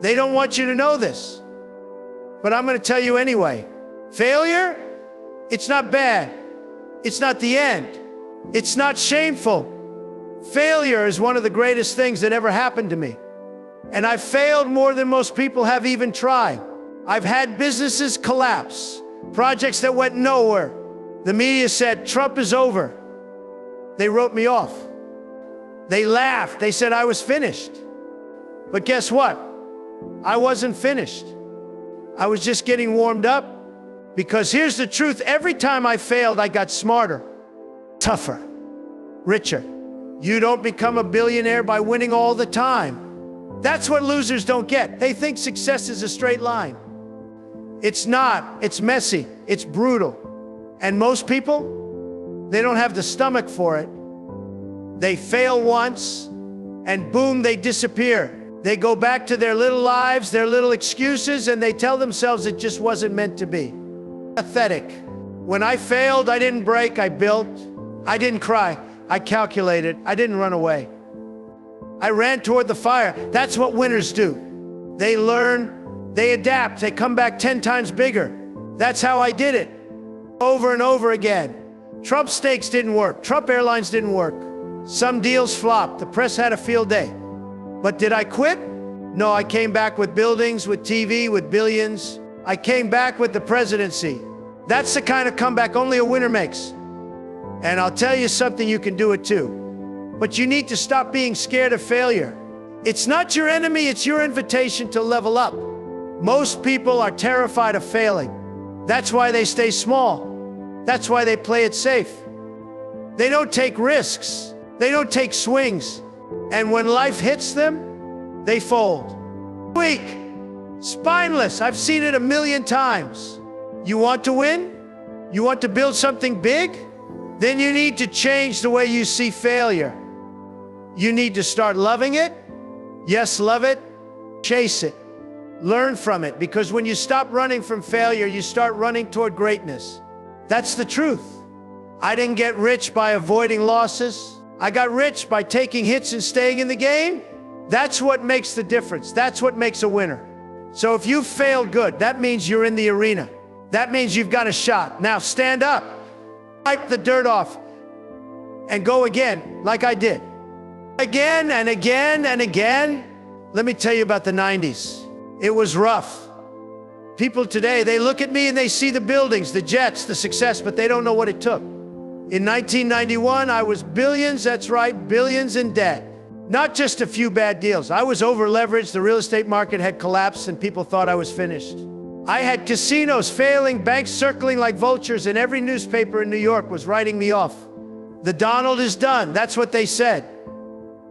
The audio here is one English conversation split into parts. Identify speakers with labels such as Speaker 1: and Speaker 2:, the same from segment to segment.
Speaker 1: They don't want you to know this, but I'm going to tell you anyway. Failure, it's not bad. It's not the end. It's not shameful. Failure is one of the greatest things that ever happened to me. And I've failed more than most people have even tried. I've had businesses collapse, projects that went nowhere. The media said, Trump is over. They wrote me off. They laughed. They said I was finished. But guess what? I wasn't finished. I was just getting warmed up. Because here's the truth. Every time I failed, I got smarter, tougher, richer. You don't become a billionaire by winning all the time. That's what losers don't get. They think success is a straight line. It's not. It's messy. It's brutal. And most people, they don't have the stomach for it. They fail once, and boom, they disappear. They go back to their little lives, their little excuses, and they tell themselves it just wasn't meant to be. Pathetic. When I failed, I didn't break, I built. I didn't cry, I calculated. I didn't run away. I ran toward the fire. That's what winners do. They learn, they adapt, they come back 10 times bigger. That's how I did it. Over and over again. Trump steaks didn't work. Trump Airlines didn't work. Some deals flopped. The press had a field day. But did I quit? No, I came back with buildings, with TV, with billions. I came back with the presidency. That's the kind of comeback only a winner makes. And I'll tell you something, you can do it too. But you need to stop being scared of failure. It's not your enemy, it's your invitation to level up. Most people are terrified of failing. That's why they stay small. That's why they play it safe. They don't take risks. They don't take swings. And when life hits them, they fold. Weak, spineless. I've seen it a million times. You want to win? You want to build something big? Then you need to change the way you see failure. You need to start loving it. Yes, love it. Chase it. Learn from it, because when you stop running from failure, you start running toward greatness. That's the truth. I didn't get rich by avoiding losses. I got rich by taking hits and staying in the game. That's what makes the difference. That's what makes a winner. So if you failed, good. That means you're in the arena. That means you've got a shot. Now stand up, wipe the dirt off, and go again, like I did. Again and again and again. Let me tell you about the 90s. It was rough. People today, they look at me and they see the buildings, the jets, the success, but they don't know what it took. In 1991, I was billions, that's right, billions in debt. Not just a few bad deals. I was over-leveraged, the real estate market had collapsed, and people thought I was finished. I had casinos failing, banks circling like vultures, and every newspaper in New York was writing me off. The Donald is done, that's what they said.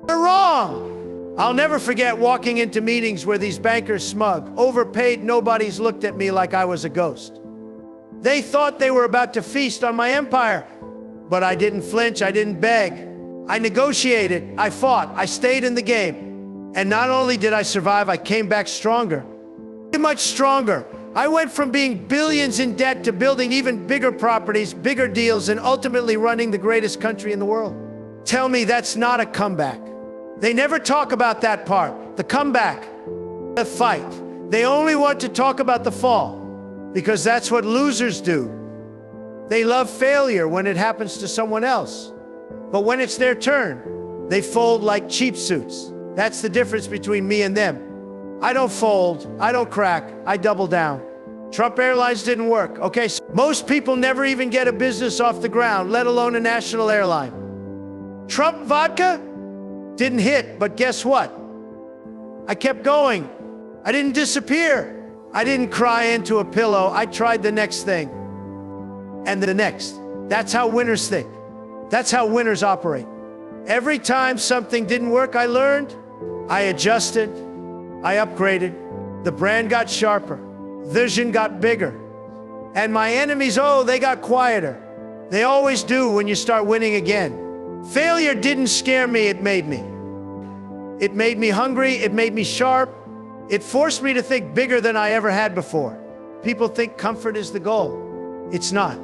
Speaker 1: They're wrong. I'll never forget walking into meetings where these bankers, smug, overpaid nobodies, looked at me like I was a ghost. They thought they were about to feast on my empire. But I didn't flinch, I didn't beg. I negotiated, I fought, I stayed in the game. And not only did I survive, I came back stronger. Much stronger. I went from being billions in debt to building even bigger properties, bigger deals, and ultimately running the greatest country in the world. Tell me that's not a comeback. They never talk about that part, the comeback, the fight. They only want to talk about the fall, because that's what losers do. They love failure when it happens to someone else. But when it's their turn, they fold like cheap suits. That's the difference between me and them. I don't fold, I don't crack, I double down. Trump Airlines didn't work, okay? So most people never even get a business off the ground, let alone a national airline. Trump vodka didn't hit, but guess what? I kept going. I didn't disappear. I didn't cry into a pillow. I tried the next thing. And the next. That's how winners think. That's how winners operate. Every time something didn't work, I learned, I adjusted, I upgraded. The brand got sharper, vision got bigger. And my enemies, oh, they got quieter. They always do when you start winning again. Failure didn't scare me, it made me. It made me hungry, it made me sharp. It forced me to think bigger than I ever had before. People think comfort is the goal. It's not.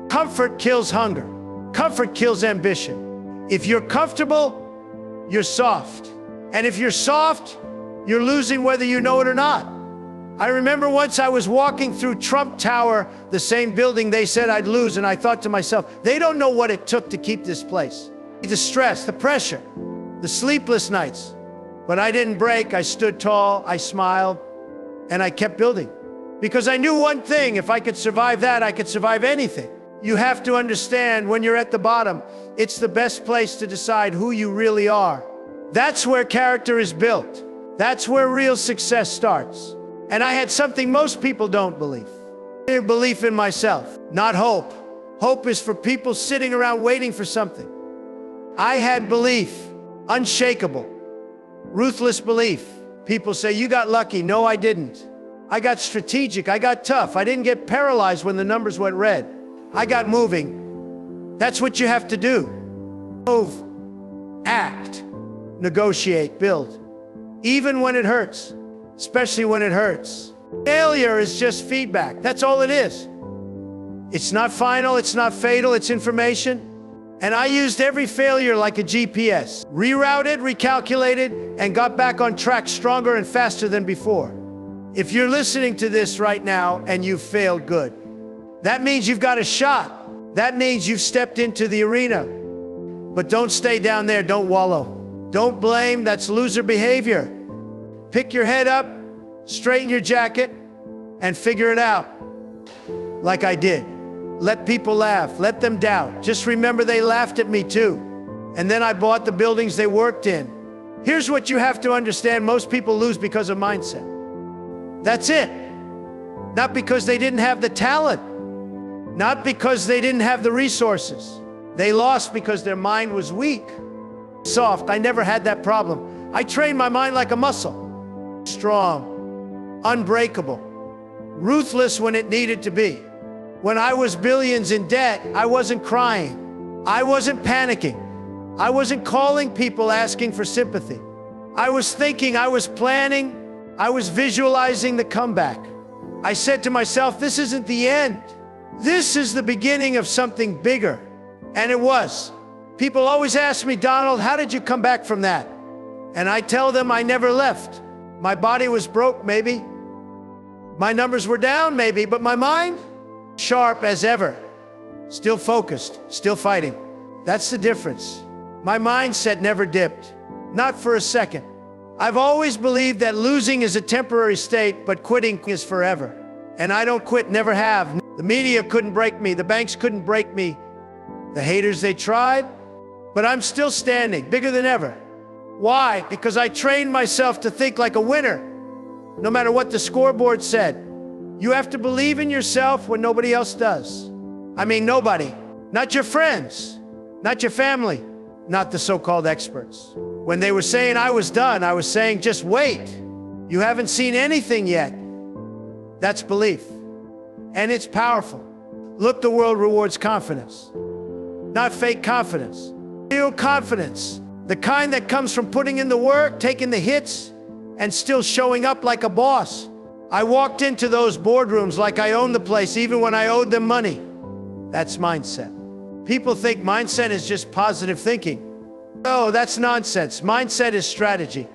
Speaker 1: Comfort kills hunger. Comfort kills ambition. If you're comfortable, you're soft. And if you're soft, You're losing whether you know it or not. I remember once I was walking through Trump Tower, the same building they said I'd lose, and I thought to myself, they don't know what it took to keep this place. The stress, the pressure, the sleepless nights. But I didn't break. I stood tall, I smiled, and I kept building. Because I knew one thing: if I could survive that, I could survive anything. You have to understand, when you're at the bottom, it's the best place to decide who you really are. That's where character is built. That's where real success starts. And I had something most people don't believe. Belief in myself, not hope. Hope is for people sitting around waiting for something. I had belief, unshakable, ruthless belief. People say, you got lucky. No, I didn't. I got strategic. I got tough. I didn't get paralyzed when the numbers went red. I got moving. That's what you have to do. Move, act, negotiate, build. Even when it hurts, especially when it hurts. Failure is just feedback. That's all it is. It's not final, it's not fatal, it's information. And I used every failure like a GPS. Rerouted, recalculated, and got back on track stronger and faster than before. If you're listening to this right now and you've failed, good. That means you've got a shot. That means you've stepped into the arena. But don't stay down there, don't wallow. Don't blame, that's loser behavior. Pick your head up, straighten your jacket, and figure it out. Like I did. Let people laugh, let them doubt. Just remember, they laughed at me too. And then I bought the buildings they worked in. Here's what you have to understand: most people lose because of mindset. That's it. Not because they didn't have the talent. Not because they didn't have the resources. They lost because their mind was weak. Soft. I never had that problem. I trained my mind like a muscle. Strong, unbreakable, ruthless when it needed to be. When I was billions in debt, I wasn't crying. I wasn't panicking. I wasn't calling people asking for sympathy. I was thinking, I was planning, I was visualizing the comeback. I said to myself, this isn't the end. This is the beginning of something bigger. And it was. People always ask me, Donald, how did you come back from that? And I tell them, I never left. My body was broke, maybe. My numbers were down, maybe, but my mind, sharp as ever. Still focused, still fighting. That's the difference. My mindset never dipped, not for a second. I've always believed that losing is a temporary state, but quitting is forever. And I don't quit, never have. The media couldn't break me, the banks couldn't break me. The haters, they tried, but I'm still standing, bigger than ever. Why? Because I trained myself to think like a winner, no matter what the scoreboard said. You have to believe in yourself when nobody else does. I mean, nobody. Not your friends, not your family, not the so-called experts. When they were saying I was done, I was saying, just wait. You haven't seen anything yet. That's belief. And it's powerful. Look, the world rewards confidence. Not fake confidence. Real confidence. The kind that comes from putting in the work, taking the hits, and still showing up like a boss. I walked into those boardrooms like I owned the place, even when I owed them money. That's mindset. People think mindset is just positive thinking. No, that's nonsense. Mindset is strategy.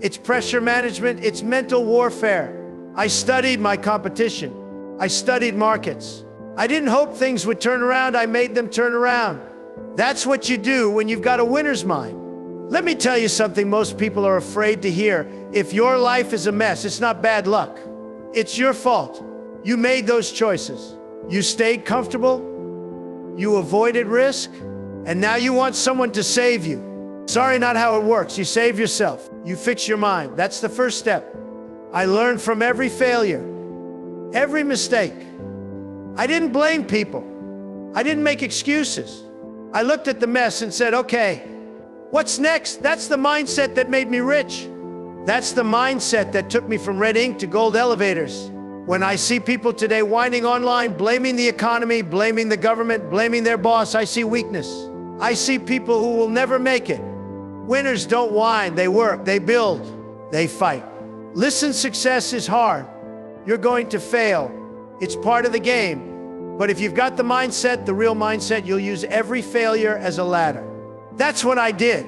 Speaker 1: It's pressure management. It's mental warfare. I studied my competition. I studied markets. I didn't hope things would turn around. I made them turn around. That's what you do when you've got a winner's mind. Let me tell you something most people are afraid to hear. If your life is a mess, it's not bad luck. It's your fault. You made those choices. You stayed comfortable. You avoided risk. And now you want someone to save you. Sorry, not how it works. You save yourself. You fix your mind. That's the first step. I learned from every failure, every mistake. I didn't blame people. I didn't make excuses. I looked at the mess and said, okay, what's next? That's the mindset that made me rich. That's the mindset that took me from red ink to gold elevators. When I see people today whining online, blaming the economy, blaming the government, blaming their boss, I see weakness. I see people who will never make it. Winners don't whine, they work, they build, they fight. Listen, success is hard. You're going to fail. It's part of the game. But if you've got the mindset, the real mindset, you'll use every failure as a ladder. That's what I did.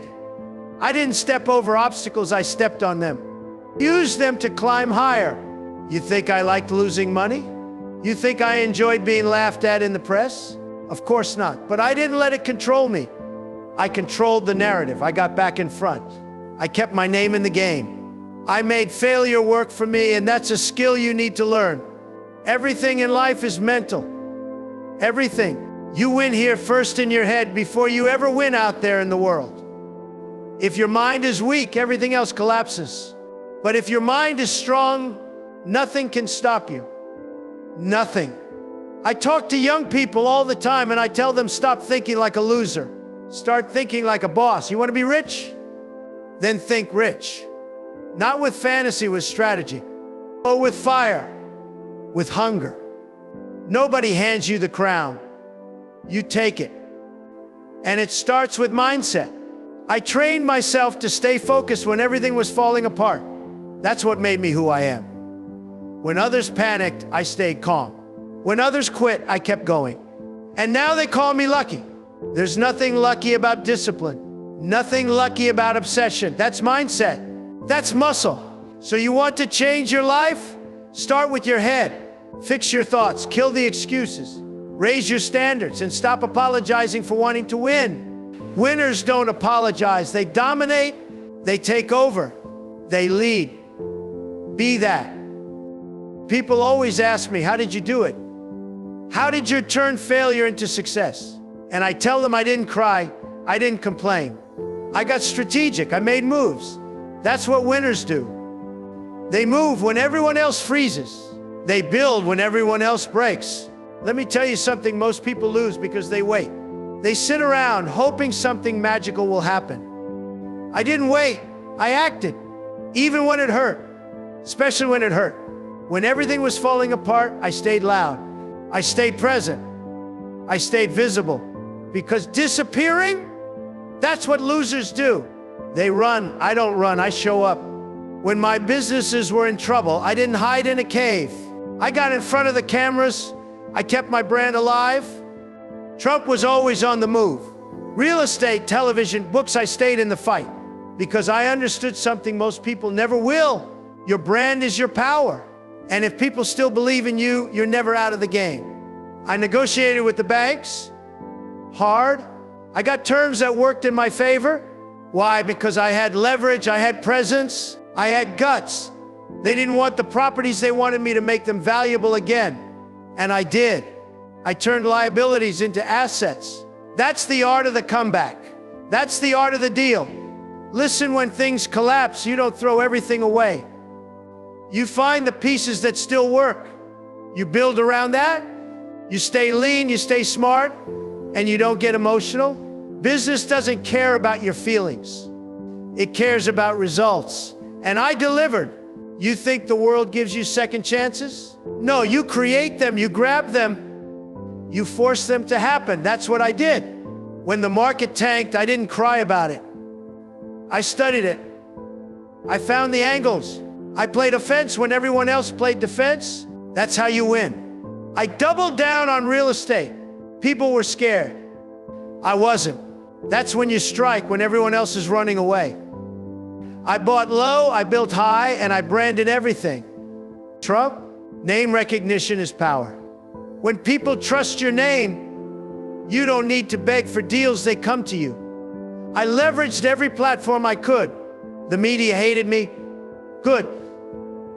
Speaker 1: I didn't step over obstacles, I stepped on them. Use them to climb higher. You think I liked losing money? You think I enjoyed being laughed at in the press? Of course not. But I didn't let it control me. I controlled the narrative. I got back in front. I kept my name in the game. I made failure work for me, and that's a skill you need to learn. Everything in life is mental. Everything. You win here first in your head before you ever win out there in the world. If your mind is weak, everything else collapses. But if your mind is strong, nothing can stop you. Nothing. I talk to young people all the time and I tell them, stop thinking like a loser. Start thinking like a boss. You want to be rich? Then think rich. Not with fantasy, with strategy. Or with fire, with hunger. Nobody hands you the crown. You take it. And it starts with mindset. I trained myself to stay focused when everything was falling apart. That's what made me who I am. When others panicked, I stayed calm. When others quit, I kept going. And now they call me lucky. There's nothing lucky about discipline. Nothing lucky about obsession. That's mindset. That's muscle. So you want to change your life? Start with your head. Fix your thoughts. Kill the excuses. Raise your standards and stop apologizing for wanting to win. Winners don't apologize. They dominate. They take over. They lead. Be that. People always ask me, how did you do it? How did you turn failure into success? And I tell them I didn't cry. I didn't complain. I got strategic. I made moves. That's what winners do. They move when everyone else freezes. They build when everyone else breaks. Let me tell you something most people lose because they wait. They sit around hoping something magical will happen. I didn't wait. I acted. Even when it hurt. Especially when it hurt. When everything was falling apart, I stayed loud. I stayed present. I stayed visible. Because disappearing, that's what losers do. They run. I don't run. I show up. When my businesses were in trouble, I didn't hide in a cave. I got in front of the cameras. I kept my brand alive. Trump was always on the move. Real estate, television, books, I stayed in the fight. Because I understood something most people never will. Your brand is your power. And if people still believe in you, you're never out of the game. I negotiated with the banks. Hard. I got terms that worked in my favor. Why? Because I had leverage, I had presence, I had guts. They didn't want the properties, they wanted me to make them valuable again. And I did. I turned liabilities into assets. That's the art of the comeback. That's the art of the deal. Listen, when things collapse, you don't throw everything away. You find the pieces that still work. You build around that. You stay lean, you stay smart, and you don't get emotional. Business doesn't care about your feelings. It cares about results. And I delivered. You think the world gives you second chances? No, you create them, you grab them, you force them to happen. That's what I did. When the market tanked, I didn't cry about it. I studied it. I found the angles. I played offense when everyone else played defense. That's how you win. I doubled down on real estate. People were scared. I wasn't. That's when you strike, when everyone else is running away. I bought low, I built high, and I branded everything. Trump, name recognition is power. When people trust your name, you don't need to beg for deals, they come to you. I leveraged every platform I could. The media hated me. Good.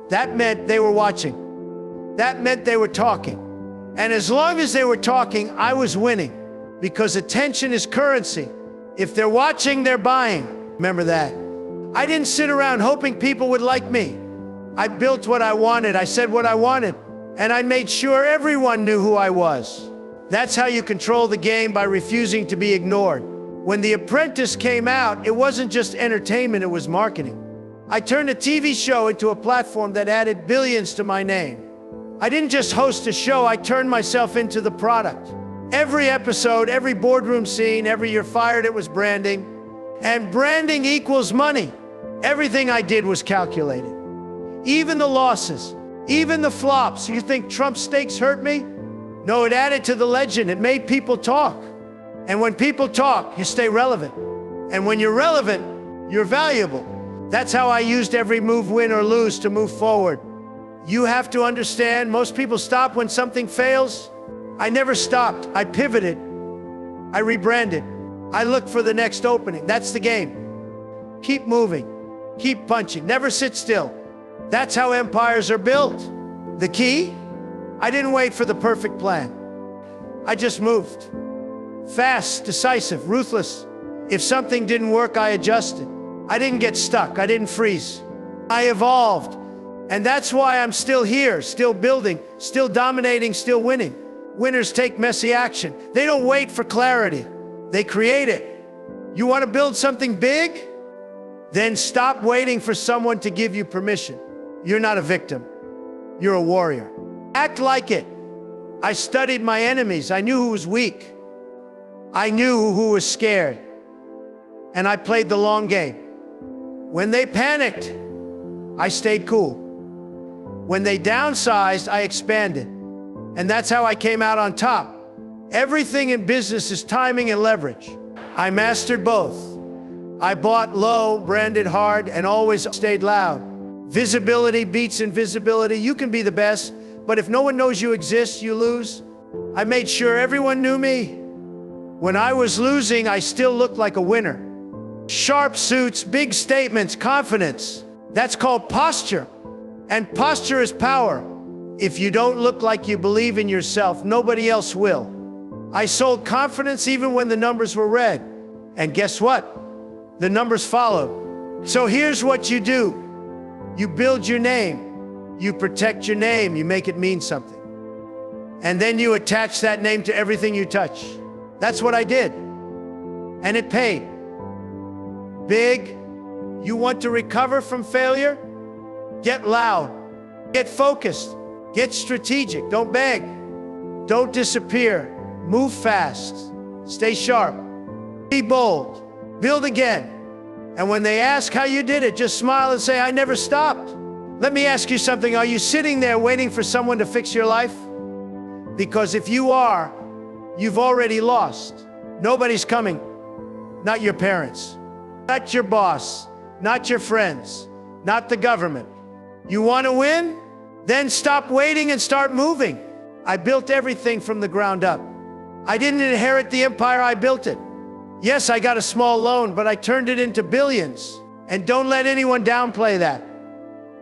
Speaker 1: That meant they were watching. That meant they were talking. And as long as they were talking, I was winning. Because attention is currency. If they're watching, they're buying. Remember that. I didn't sit around hoping people would like me. I built what I wanted. I said what I wanted. And I made sure everyone knew who I was. That's how you control the game, by refusing to be ignored. When The Apprentice came out, it wasn't just entertainment, it was marketing. I turned a TV show into a platform that added billions to my name. I didn't just host a show, I turned myself into the product. Every episode, every boardroom scene, every "you're fired," it was branding. And branding equals money. Everything I did was calculated. Even the losses, even the flops. You think Trump's stakes hurt me? No, it added to the legend. It made people talk. And when people talk, you stay relevant. And when you're relevant, you're valuable. That's how I used every move, win or lose, to move forward. You have to understand, most people stop when something fails. I never stopped. I pivoted. I rebranded. I looked for the next opening. That's the game. Keep moving. Keep punching. Never sit still. That's how empires are built. The key? I didn't wait for the perfect plan. I just moved. Fast, decisive, ruthless. If something didn't work, I adjusted. I didn't get stuck. I didn't freeze. I evolved. And that's why I'm still here, still building, still dominating, still winning. Winners take messy action. They don't wait for clarity. They create it. You want to build something big? Then stop waiting for someone to give you permission. You're not a victim. You're a warrior. Act like it. I studied my enemies. I knew who was weak. I knew who was scared. And I played the long game. When they panicked, I stayed cool. When they downsized, I expanded. And that's how I came out on top. Everything in business is timing and leverage. I mastered both. I bought low, branded hard, and always stayed loud. Visibility beats invisibility. You can be the best, but if no one knows you exist, you lose. I made sure everyone knew me. When I was losing, I still looked like a winner. Sharp suits, big statements, confidence. That's called posture. And posture is power. If you don't look like you believe in yourself, nobody else will. I sold confidence even when the numbers were red. And guess what? The numbers followed. So here's what you do. You build your name. You protect your name. You make it mean something. And then you attach that name to everything you touch. That's what I did. And it paid. Big. You want to recover from failure? Get loud. Get focused. Get strategic. Don't beg. Don't disappear. Move fast. Stay sharp. Be bold. Build again. And when they ask how you did it, just smile and say, I never stopped. Let me ask you something. Are you sitting there waiting for someone to fix your life? Because if you are, you've already lost. Nobody's coming. Not your parents. Not your boss. Not your friends. Not the government. You want to win? Then stop waiting and start moving. I built everything from the ground up. I didn't inherit the empire, I built it. Yes, I got a small loan, but I turned it into billions. And don't let anyone downplay that.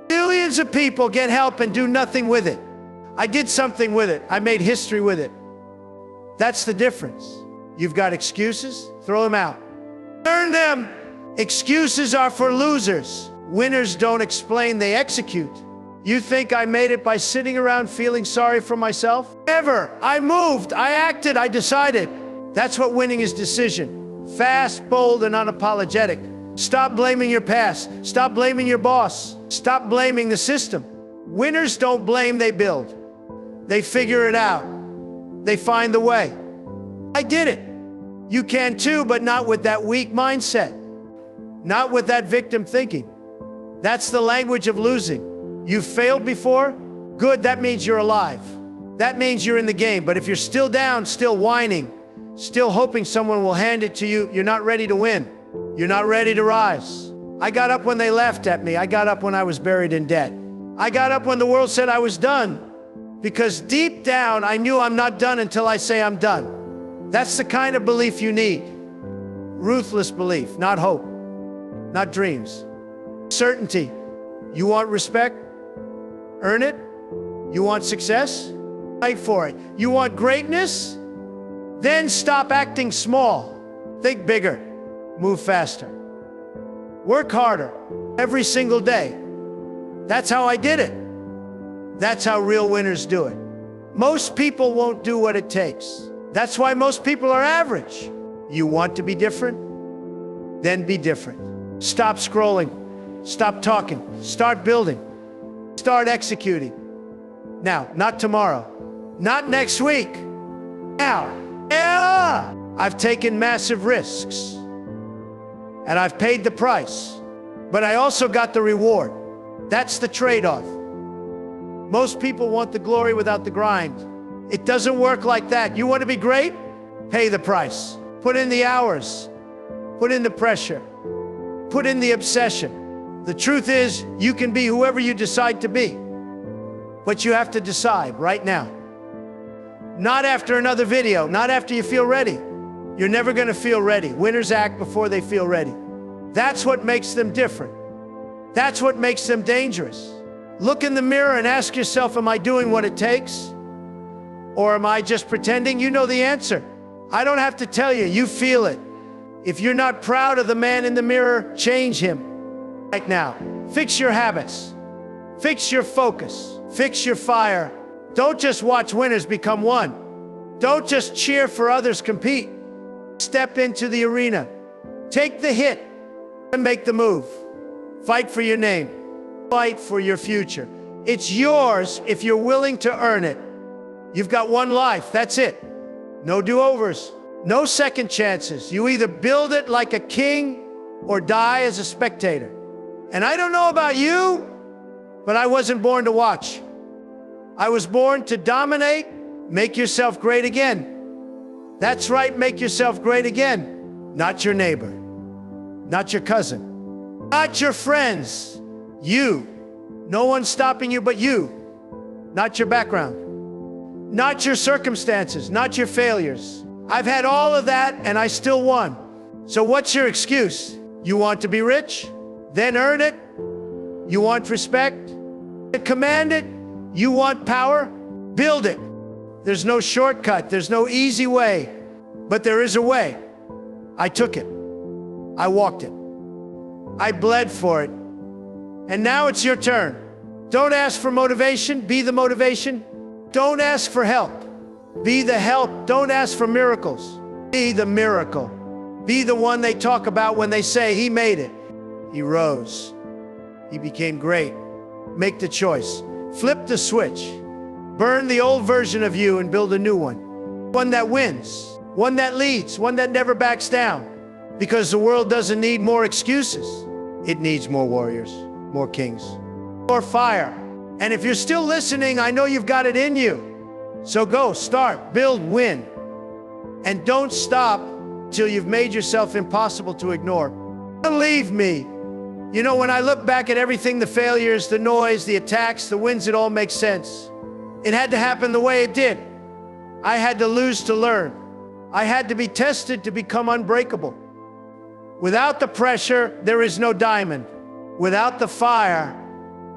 Speaker 1: Billions of people get help and do nothing with it. I did something with it. I made history with it. That's the difference. You've got excuses? Throw them out. Learn them. Excuses are for losers. Winners don't explain, they execute. You think I made it by sitting around feeling sorry for myself? Never. I moved, I acted, I decided. That's what winning is: decision. Fast, bold, and unapologetic. Stop blaming your past. Stop blaming your boss. Stop blaming the system. Winners don't blame, they build. They figure it out. They find the way. I did it. You can too, but not with that weak mindset. Not with that victim thinking. That's the language of losing. You've failed before? Good, that means you're alive. That means you're in the game. But if you're still down, still whining, still hoping someone will hand it to you, you're not ready to win. You're not ready to rise. I got up when they laughed at me. I got up when I was buried in debt. I got up when the world said I was done. Because deep down, I knew I'm not done until I say I'm done. That's the kind of belief you need. Ruthless belief, not hope, not dreams. Certainty. You want respect? Earn it. You want success? Fight for it. You want greatness? Then stop acting small. Think bigger. Move faster. Work harder every single day. That's how I did it. That's how real winners do it. Most people won't do what it takes. That's why most people are average. You want to be different? Then be different. Stop scrolling. Stop talking. Start building. Start executing. Now, not tomorrow. Not next week. Now. Yeah. I've taken massive risks. And I've paid the price. But I also got the reward. That's the trade-off. Most people want the glory without the grind. It doesn't work like that. You want to be great? Pay the price. Put in the hours. Put in the pressure. Put in the obsession. The truth is, you can be whoever you decide to be. But you have to decide right now. Not after another video, not after you feel ready. You're never going to feel ready. Winners act before they feel ready. That's what makes them different. That's what makes them dangerous. Look in the mirror and ask yourself, am I doing what it takes? Or am I just pretending? You know the answer. I don't have to tell you, you feel it. If you're not proud of the man in the mirror, change him right now. Fix your habits. Fix your focus. Fix your fire. Don't just watch winners become one. Don't just cheer for others compete. Step into the arena. Take the hit and make the move. Fight for your name. Fight for your future. It's yours if you're willing to earn it. You've got one life, that's it. No do-overs, no second chances. You either build it like a king or die as a spectator. And I don't know about you, but I wasn't born to watch. I was born to dominate. Make yourself great again. That's right, make yourself great again. Not your neighbor, not your cousin, not your friends. You. No one's stopping you but you. Not your background, not your circumstances, not your failures. I've had all of that and I still won. So what's your excuse? You want to be rich? Then earn it. You want respect? Command it. You want power? Build it. There's no shortcut. There's no easy way. But there is a way. I took it. I walked it. I bled for it. And now it's your turn. Don't ask for motivation. Be the motivation. Don't ask for help. Be the help. Don't ask for miracles. Be the miracle. Be the one they talk about when they say, he made it. He rose. He became great. Make the choice. Flip the switch. Burn the old version of you and build a new one. One that wins. One that leads. One that never backs down. Because the world doesn't need more excuses. It needs more warriors, more kings, more fire. And if you're still listening, I know you've got it in you. So go, start, build, win. And don't stop till you've made yourself impossible to ignore. Believe me. You know, when I look back at everything, the failures, the noise, the attacks, the wins, it all makes sense. It had to happen the way it did. I had to lose to learn. I had to be tested to become unbreakable. Without the pressure, there is no diamond. Without the fire,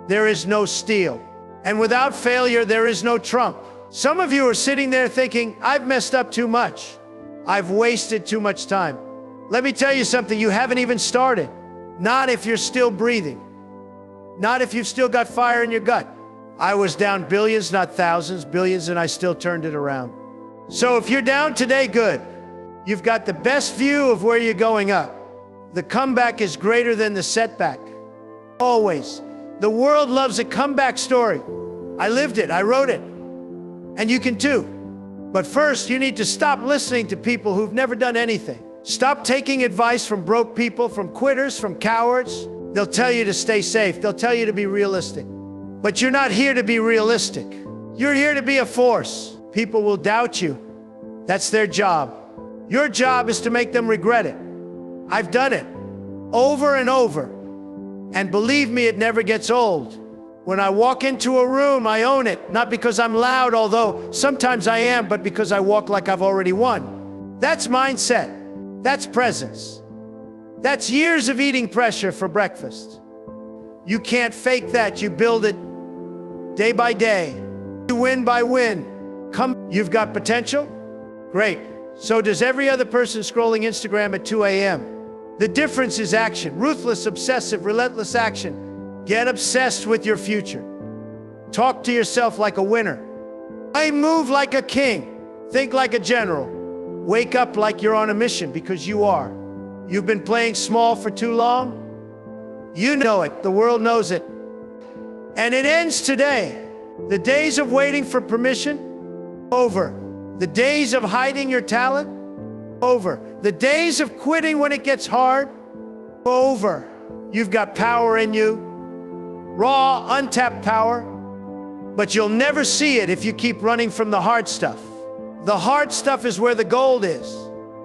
Speaker 1: there is no steel. And without failure, there is no trump. Some of you are sitting there thinking, I've messed up too much. I've wasted too much time. Let me tell you something, you haven't even started. Not if you're still breathing. Not if you've still got fire in your gut. I was down billions, not thousands, billions, and I still turned it around. So if you're down today, good. You've got the best view of where you're going up. The comeback is greater than the setback. Always. The world loves a comeback story. I lived it, I wrote it. And you can too. But first, you need to stop listening to people who've never done anything. Stop taking advice from broke people, from quitters, from cowards. They'll tell you to stay safe. They'll tell you to be realistic. But you're not here to be realistic. You're here to be a force. People will doubt you. That's their job. Your job is to make them regret it. I've done it over and over. And believe me, it never gets old. When I walk into a room, I own it. Not because I'm loud, although sometimes I am, but because I walk like I've already won. That's mindset. That's presence. That's years of eating pressure for breakfast. You can't fake that. You build it day by day. You win by win. You've got potential? Great. So does every other person scrolling Instagram at 2 a.m. The difference is action. Ruthless, obsessive, relentless action. Get obsessed with your future. Talk to yourself like a winner. I move like a king. Think like a general. Wake up like you're on a mission, because you are. You've been playing small for too long. You know it. The world knows it. And it ends today. The days of waiting for permission, over. The days of hiding your talent, over. The days of quitting when it gets hard, over. You've got power in you. Raw, untapped power. But you'll never see it if you keep running from the hard stuff. The hard stuff is where the gold is.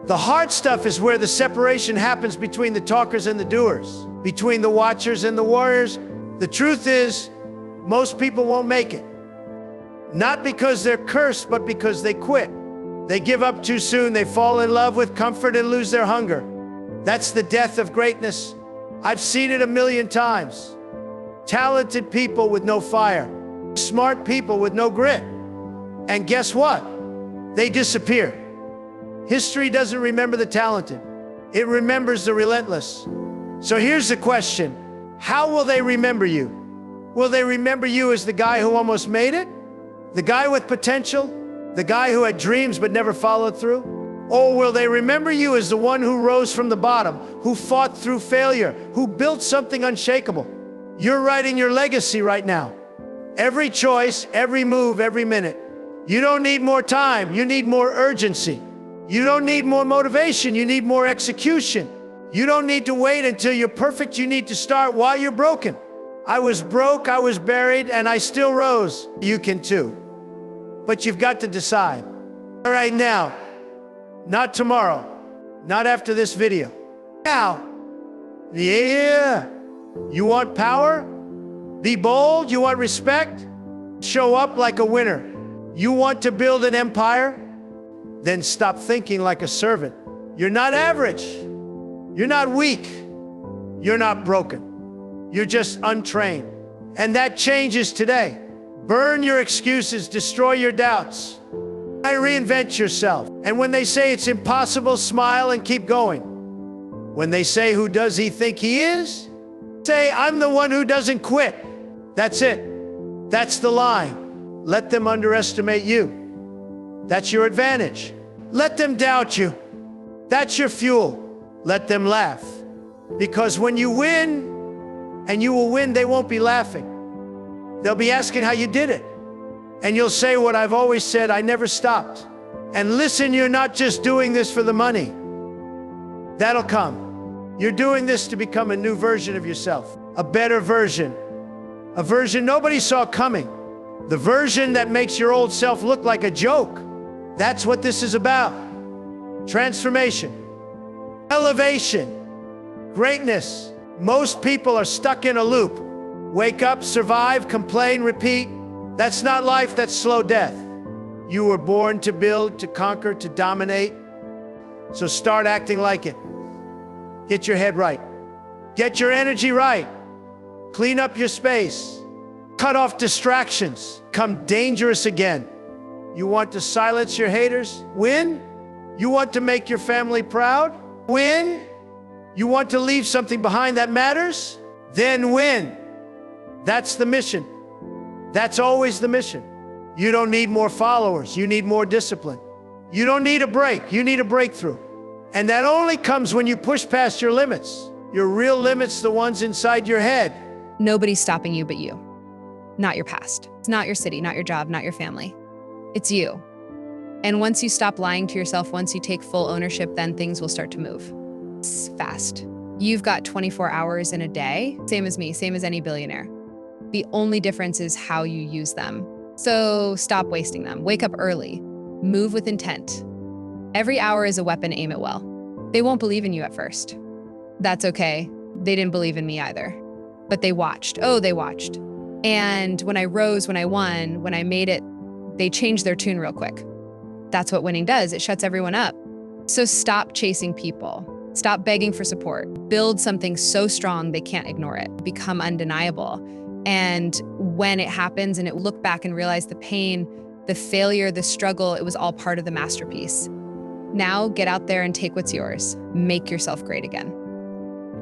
Speaker 1: The hard stuff is where the separation happens between the talkers and the doers, between the watchers and the warriors. The truth is, most people won't make it. Not because they're cursed, but because they quit. They give up too soon. They fall in love with comfort and lose their hunger. That's the death of greatness. I've seen it a million times. Talented people with no fire, smart people with no grit. And guess what? They disappear. History doesn't remember the talented. It remembers the relentless. So here's the question. How will they remember you? Will they remember you as the guy who almost made it? The guy with potential? The guy who had dreams but never followed through? Or will they remember you as the one who rose from the bottom, who fought through failure, who built something unshakable? You're writing your legacy right now. Every choice, every move, every minute. You don't need more time, you need more urgency. You don't need more motivation, you need more execution. You don't need to wait until you're perfect, you need to start while you're broken. I was broke, I was buried, and I still rose. You can too. But you've got to decide. Right now, not tomorrow, not after this video. Now, yeah. You want power? Be bold, you want respect? Show up like a winner. You want to build an empire? Then stop thinking like a servant. You're not average. You're not weak. You're not broken. You're just untrained. And that changes today. Burn your excuses, destroy your doubts. Reinvent yourself. And when they say it's impossible, smile and keep going. When they say, who does he think he is? Say, I'm the one who doesn't quit. That's it. That's the line. Let them underestimate you. That's your advantage. Let them doubt you. That's your fuel. Let them laugh. Because when you win, and you will win, they won't be laughing. They'll be asking how you did it. And you'll say what I've always said, I never stopped. And listen, you're not just doing this for the money. That'll come. You're doing this to become a new version of yourself. A better version. A version nobody saw coming. The version that makes your old self look like a joke. That's what this is about. Transformation. Elevation. Greatness. Most people are stuck in a loop. Wake up, survive, complain, repeat. That's not life, that's slow death. You were born to build, to conquer, to dominate. So start acting like it. Get your head right. Get your energy right. Clean up your space. Cut off distractions. Come dangerous again. You want to silence your haters? Win? You want to make your family proud? Win? You want to leave something behind that matters? Then win. That's the mission. That's always the mission. You don't need more followers. You need more discipline. You don't need a break. You need a breakthrough. And that only comes when you push past your limits. Your real limits, the ones inside your head.
Speaker 2: Nobody's stopping you but you. Not your past. It's not your city, not your job, not your family. It's you. And once you stop lying to yourself, once you take full ownership, then things will start to move. It's fast. You've got 24 hours in a day, same as me, same as any billionaire. The only difference is how you use them. So stop wasting them. Wake up early. Move with intent. Every hour is a weapon, aim it well. They won't believe in you at first. That's okay. They didn't believe in me either. But they watched. Oh, they watched. And when I rose, when I won, when I made it, they changed their tune real quick. That's what winning does. It shuts everyone up. So stop chasing people. Stop begging for support. Build something so strong they can't ignore it. Become undeniable. And when it happens and it look back and realize the pain, the failure, the struggle, it was all part of the masterpiece. Now get out there and take what's yours. Make yourself great again.